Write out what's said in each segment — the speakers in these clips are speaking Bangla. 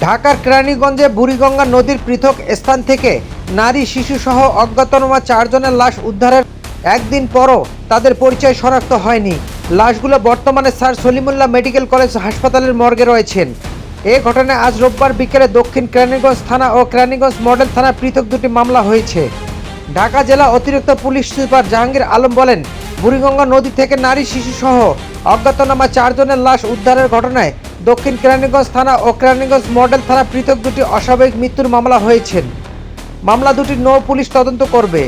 ঢাকার কেরানীগঞ্জে বুড়িগঙ্গা নদীর পৃথক স্থান থেকে নারী শিশুসহ অজ্ঞাতনামা 4 জনের লাশ উদ্ধারের একদিন পরও তাদের পরিচয় শনাক্ত হয়নি। লাশগুলো বর্তমানে স্যার সলিমুল্লাহ মেডিকেল কলেজ হাসপাতালের মর্গে রয়েছেন। এ ঘটনায় আজ রোববার বিকেলে দক্ষিণ কেরানীগঞ্জ থানা ও কেরানীগঞ্জ মডেল থানায় পৃথক দুটি মামলা হয়েছে। ঢাকা জেলা অতিরিক্ত পুলিশ সুপার জাহাঙ্গীর আলম বলেন, বুড়িগঙ্গা নদী থেকে নারী শিশুসহ অজ্ঞাতনামা 4 জনের লাশ উদ্ধারের ঘটনায় দক্ষিণ কেরানীগঞ্জ থানা ও কেরানীগঞ্জ মডেল থানা পৃথক দুটি অস্বাভাবিক মৃত্যুর মামলা হয়েছে। মামলা দুটি নৌ পুলিশ তদন্ত করবে।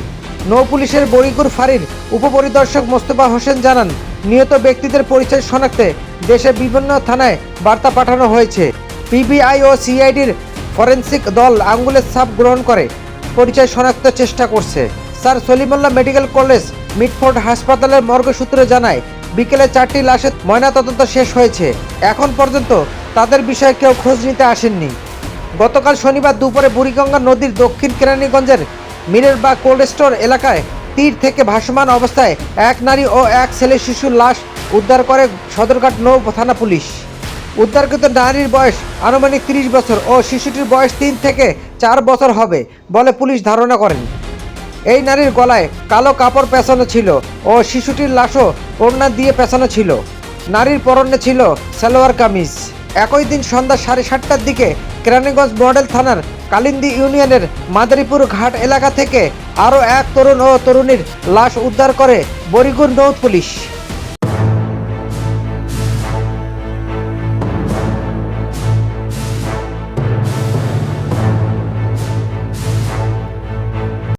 নৌ পুলিশের বরিগুর ফাঁড়ির উপপরিদর্শক মোস্তফা হোসেন জানান, নিহত ব্যক্তিদের পরিচয় শনাক্তে দেশের বিভিন্ন থানায় বার্তা পাঠানো হয়েছে। পিবিআই ও সিআইডির ফরেনসিক দল আঙ্গুলের ছাপ গ্রহণ করে পরিচয় শনাক্তের চেষ্টা করছে। Sir Salimullah medical college Mitford হাসপাতালের মর্গ সূত্রে জানায়, বিকেলে 4টি লাশের ময়নাতদন্ত শেষ হয়েছে। এখন পর্যন্ত তাদের বিষয়ে কেউ খোঁজ নিতে আসেননি। গতকাল শনিবার দুপুরে বুড়িগঙ্গা নদীর দক্ষিণ কেরানীগঞ্জের মিরেরবাগ কোল্ড স্টোর এলাকায় তীর থেকে ভাসমান অবস্থায় এক নারী ও এক ছেলে শিশুর লাশ উদ্ধার করে সদরঘাট নৌ থানা পুলিশ। উদ্ধারকৃত নারীর বয়স আনুমানিক 30 বছর ও শিশুটির বয়স 3 থেকে 4 বছর হবে বলে পুলিশ ধারণা করেন। এই নারীর গলায় কালো কাপড় পেঁচানো ছিল ও শিশুটির লাশও ওড়না দিয়ে পেঁচানো ছিল। নারীর পরনে ছিল সালোয়ার কামিজ। একই দিন সন্ধ্যা 7:30টার দিকে কেরানীগঞ্জ মডেল থানার কালিন্দী ইউনিয়নের মাদারীপুর ঘাট এলাকা থেকে আরও এক তরুণ ও তরুণীর লাশ উদ্ধার করে বরিগুর নৌ পুলিশ।